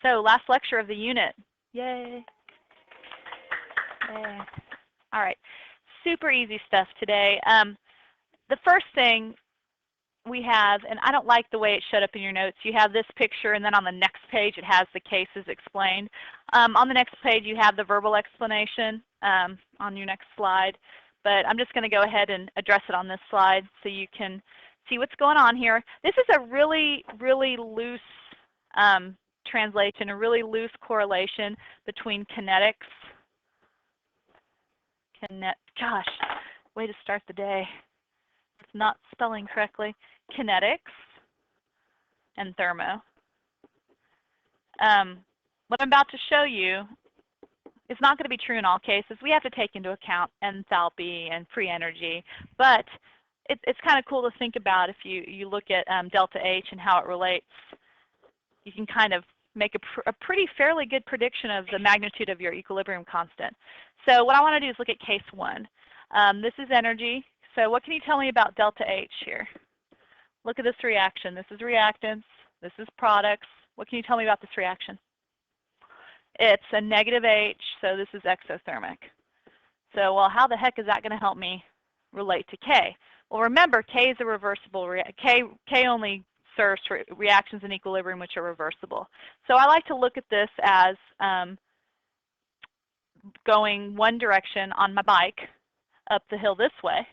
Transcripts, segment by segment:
So last lecture of the unit. Yay. Yay. All right. Super easy stuff today. The first thing we have, and I don't like the way it showed up in your notes, you have this picture, and then on the next page it has the cases explained. On the next page you have the verbal explanation on your next slide, but I'm just going to go ahead and address it on this slide so you can see what's going on here. This is a really, really loose translation, a really loose correlation between kinetics. Gosh, way to start the day. It's not spelling correctly. Kinetics and thermo. What I'm about to show you is not going to be true in all cases. We have to take into account enthalpy and free energy, but it's kind of cool to think about if you look at delta H and how it relates. You can kind of make a pretty fairly good prediction of the magnitude of your equilibrium constant. So what I want to do is look at case 1. This is energy. So what can you tell me about delta H here? Look at this reaction. This is reactants. This is products. What can you tell me about this reaction? It's a negative H, so this is exothermic. So, well, how the heck is that going to help me relate to K? Well, remember, K is a reversible K only serves for reactions in equilibrium which are reversible. So I like to look at this as going one direction on my bike up the hill this way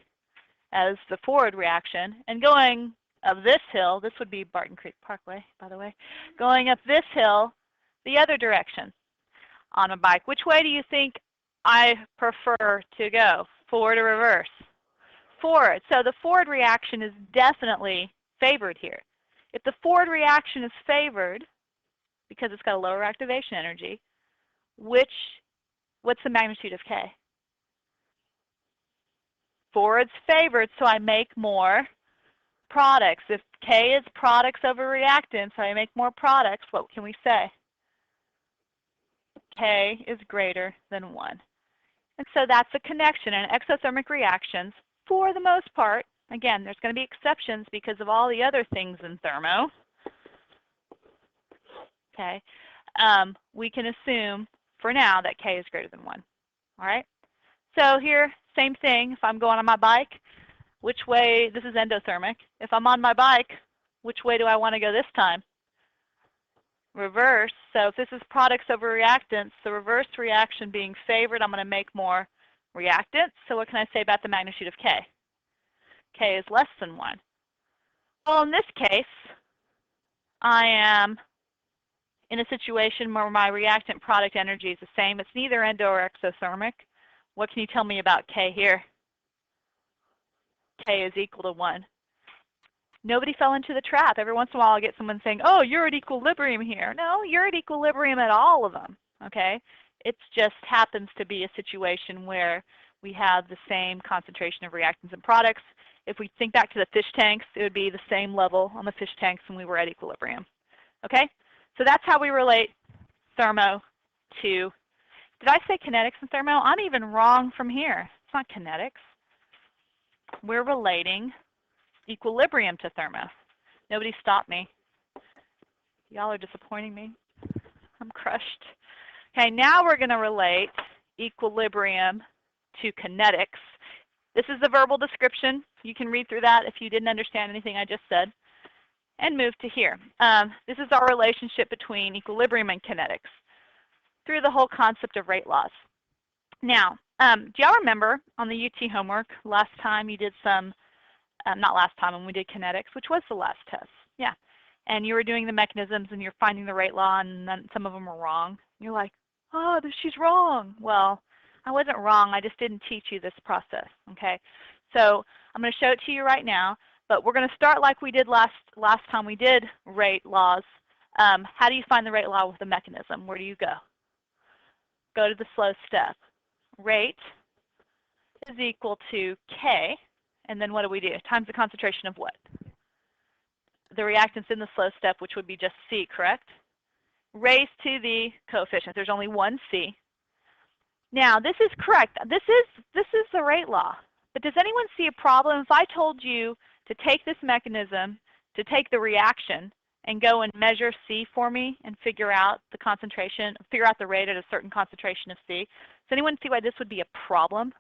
as the forward reaction, and going up this hill, this would be Barton Creek Parkway, by the way, going up this hill the other direction on a bike. Which way do you think I prefer to go, forward or reverse? Forward. So the forward reaction is definitely favored here. If the forward reaction is favored, because it's got a lower activation energy, what's the magnitude of K? Forward's favored, so I make more products. If K is products over reactants, so I make more products, what can we say? K is greater than 1. And so that's a connection. In exothermic reactions, for the most part, again, there's going to be exceptions because of all the other things in thermo. Okay, we can assume for now that K is greater than 1. All right. So here, same thing. If I'm going on my bike, which way? This is endothermic. If I'm on my bike, which way do I want to go this time? Reverse. So if this is products over reactants, the reverse reaction being favored, I'm going to make more reactants. So what can I say about the magnitude of K? K is less than 1. Well, in this case, I am in a situation where my reactant product energy is the same. It's neither endo or exothermic. What can you tell me about K here? K is equal to 1. Nobody fell into the trap. Every once in a while I get someone saying, oh, you're at equilibrium here. No, you're at equilibrium at all of them. Okay? It just happens to be a situation where we have the same concentration of reactants and products. If we think back to the fish tanks, it would be the same level on the fish tanks when we were at equilibrium. Okay? So that's how we relate thermo to, did I say kinetics and thermo? I'm even wrong from here. It's not kinetics. We're relating equilibrium to thermo. Nobody stopped me. Y'all are disappointing me. I'm crushed. Okay, now we're going to relate equilibrium to kinetics. This is the verbal description. You can read through that if you didn't understand anything I just said. And move to here. This is our relationship between equilibrium and kinetics through the whole concept of rate laws. Now, do y'all remember on the UT homework last time you did some, not last time when we did kinetics, which was the last test, yeah. And you were doing the mechanisms and you're finding the rate law and then some of them were wrong. You're like, oh, she's wrong. Well, I wasn't wrong, I just didn't teach you this process, okay? So I'm going to show it to you right now, but we're going to start like we did last time we did rate laws. How do you find the rate law with the mechanism? Where do you go? Go to the slow step. Rate is equal to K, and then what do we do? Times the concentration of what? The reactants in the slow step, which would be just C, correct? Raised to the coefficient. There's only one C. Now, this is correct. This is the rate law. But does anyone see a problem if I told you to take this mechanism, to take the reaction, and go and measure C for me and figure out the concentration, figure out the rate at a certain concentration of C? Does anyone see why this would be a problem?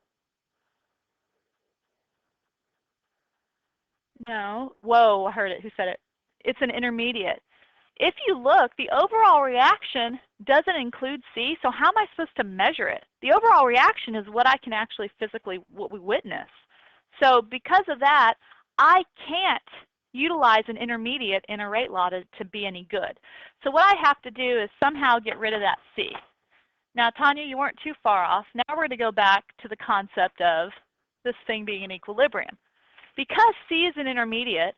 No. Whoa, I heard it. Who said it? It's an intermediate. If you look, the overall reaction doesn't include C, so how am I supposed to measure it? The overall reaction is what I can actually physically, what we witness. So because of that, I can't utilize an intermediate in a rate law to be any good. So what I have to do is somehow get rid of that C. Now, Tanya, you weren't too far off. Now we're going to go back to the concept of this thing being in equilibrium. Because C is an intermediate,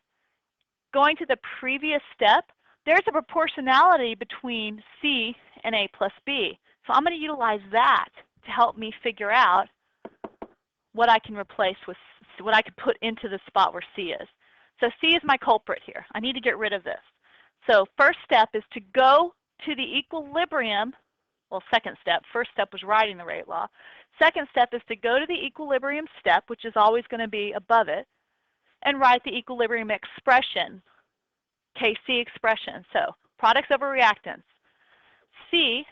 going to the previous step, there's a proportionality between C and A plus B. So I'm going to utilize that to help me figure out what I can replace with, what I could put into the spot where C is. So C is my culprit here. I need to get rid of this. So first step is to go to the equilibrium. Well, second step. First step was writing the rate law. Second step is to go to the equilibrium step, which is always going to be above it, and write the equilibrium expression, Kc expression. So products over reactants. C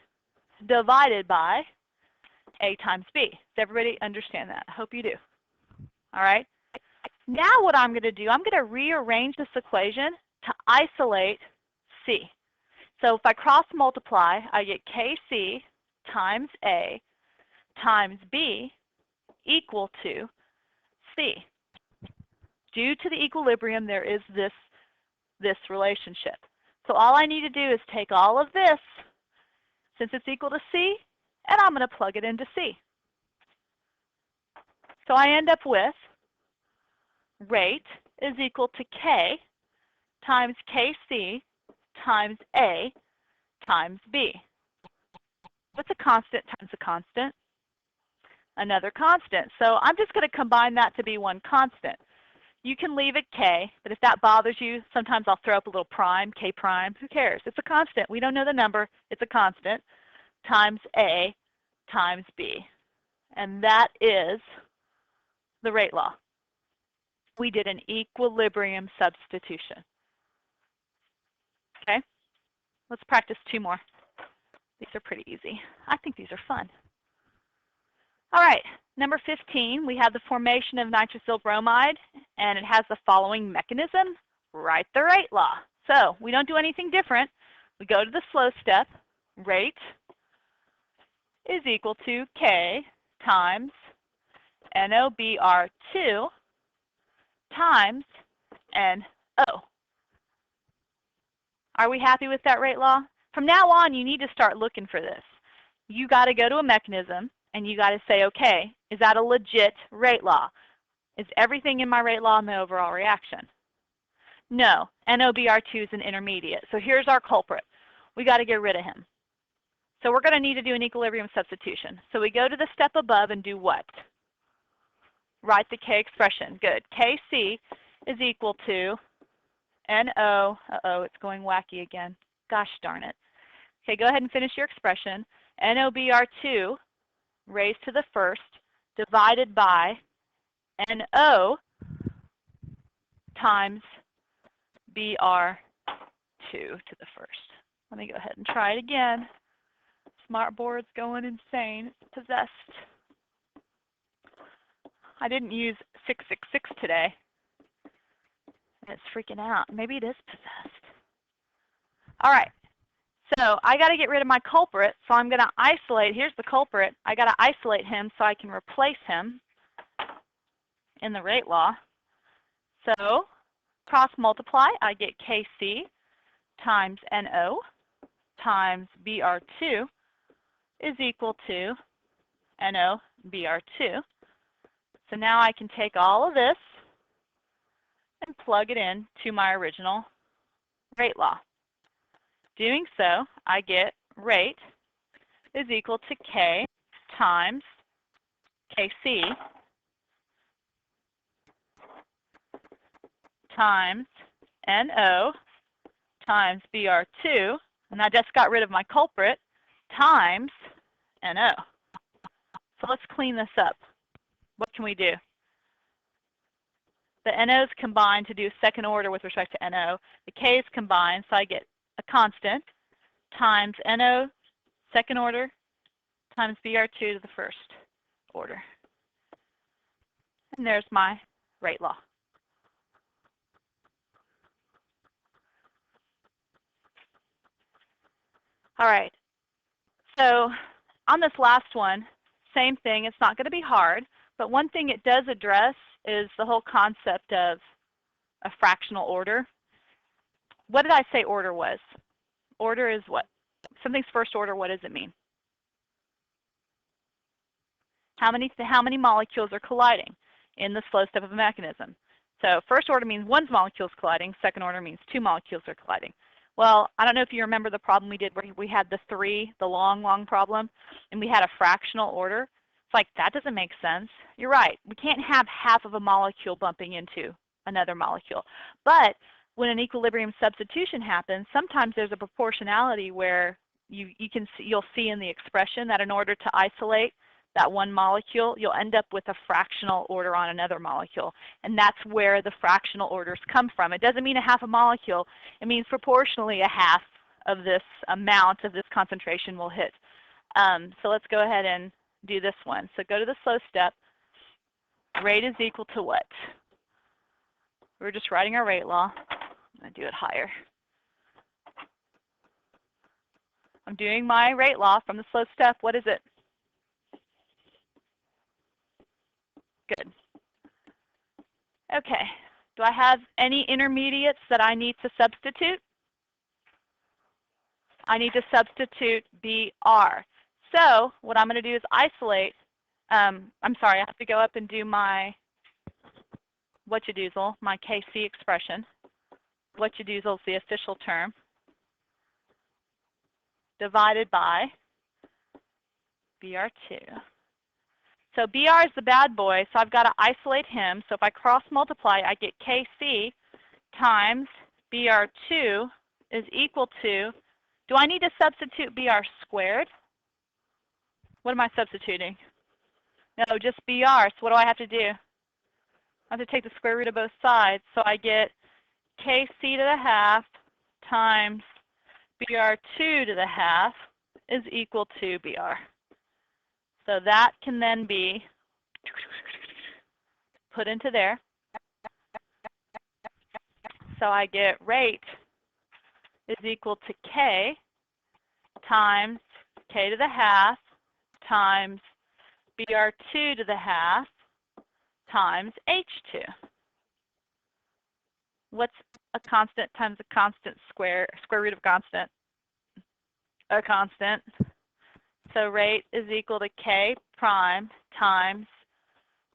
divided by A times B. Does everybody understand that? I hope you do. All right. Now what I'm going to do, I'm going to rearrange this equation to isolate C. So if I cross multiply, I get Kc times A times B equal to C. Due to the equilibrium, there is this relationship. So all I need to do is take all of this, since it's equal to C, and I'm going to plug it into C. So I end up with rate is equal to K times Kc times A times B. What's a constant times a constant? Another constant. So I'm just going to combine that to be one constant. You can leave it K, but if that bothers you, sometimes I'll throw up a little prime, K prime. Who cares? It's a constant. We don't know the number. It's a constant times A times B. And that is the rate law. We did an equilibrium substitution. Okay? Let's practice two more. These are pretty easy. I think these are fun. All right, number 15, we have the formation of nitrosyl bromide, and it has the following mechanism. Write the rate law. So we don't do anything different. We go to the slow step. Rate is equal to K times NOBr2 times NO. Are we happy with that rate law? From now on, you need to start looking for this. You got to go to a mechanism, and you got to say, okay, is that a legit rate law? Is everything in my rate law in the overall reaction? No, NOBr2 is an intermediate. So here's our culprit. We got to get rid of him. So we're going to need to do an equilibrium substitution. So we go to the step above and do what? Write the K expression. Good. Kc is equal to NO. Uh-oh, it's going wacky again. Gosh darn it. Okay, go ahead and finish your expression. NOBr2 raised to the first divided by NO times Br2 to the first. Let me go ahead and try it again. Smart board's going insane. It's possessed. I didn't use 666 today. It's freaking out. Maybe it is possessed. All right. So I got to get rid of my culprit, so I'm going to isolate. Here's the culprit. I got to isolate him so I can replace him in the rate law. So cross multiply, I get Kc times NO times Br2 is equal to NO Br2. So now I can take all of this and plug it in to my original rate law. Doing so, I get rate is equal to K times Kc times NO times Br2, and I just got rid of my culprit, times NO. So let's clean this up. What can we do? The NO's combine to do second order with respect to NO. The K's combine, so I get a constant times NO second order times BR2 to the first order. And there's my rate law. All right. So on this last one, same thing. It's not going to be hard, but one thing it does address is the whole concept of a fractional order. What did I say order was? Order is what? Something's first order, what does it mean? How many molecules are colliding in the slow step of a mechanism? So first order means one molecule is colliding. Second order means two molecules are colliding. Well, I don't know if you remember the problem we did where we had the long problem, and we had a fractional order. It's like, that doesn't make sense. You're right. We can't have half of a molecule bumping into another molecule. But when an equilibrium substitution happens, sometimes there's a proportionality where you'll see in the expression that in order to isolate that one molecule, you'll end up with a fractional order on another molecule. And that's where the fractional orders come from. It doesn't mean a half a molecule. It means proportionally a half of this amount of this concentration will hit. So let's go ahead and do this one. So go to the slow step. Rate is equal to what? We're just writing our rate law. I'm going to do it higher. I'm doing my rate law from the slow step. What is it? Good. Okay. Do I have any intermediates that I need to substitute? I need to substitute BR. So what I'm going to do is isolate. I'm sorry, I have to go up and do my whatchadoozle, my KC expression. Whatchadoozle is the official term, divided by BR2. So BR is the bad boy, so I've got to isolate him. So if I cross multiply, I get KC times BR2 is equal to, do I need to substitute BR squared? What am I substituting? No, just BR. So what do I have to do? I have to take the square root of both sides. So I get KC to the half times BR2 to the half is equal to BR. So that can then be put into there. So I get rate is equal to K times K to the half times BR2 to the half times H2. What's a constant times a constant square root of constant? A constant. So rate is equal to K prime times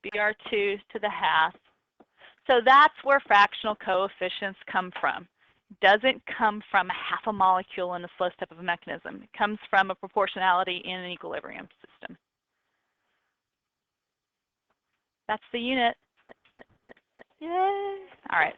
BR2 to the half. So that's where fractional coefficients come from. It doesn't come from half a molecule in the slow step of a mechanism. It comes from a proportionality in an equilibrium system. That's the unit. Yay! All right.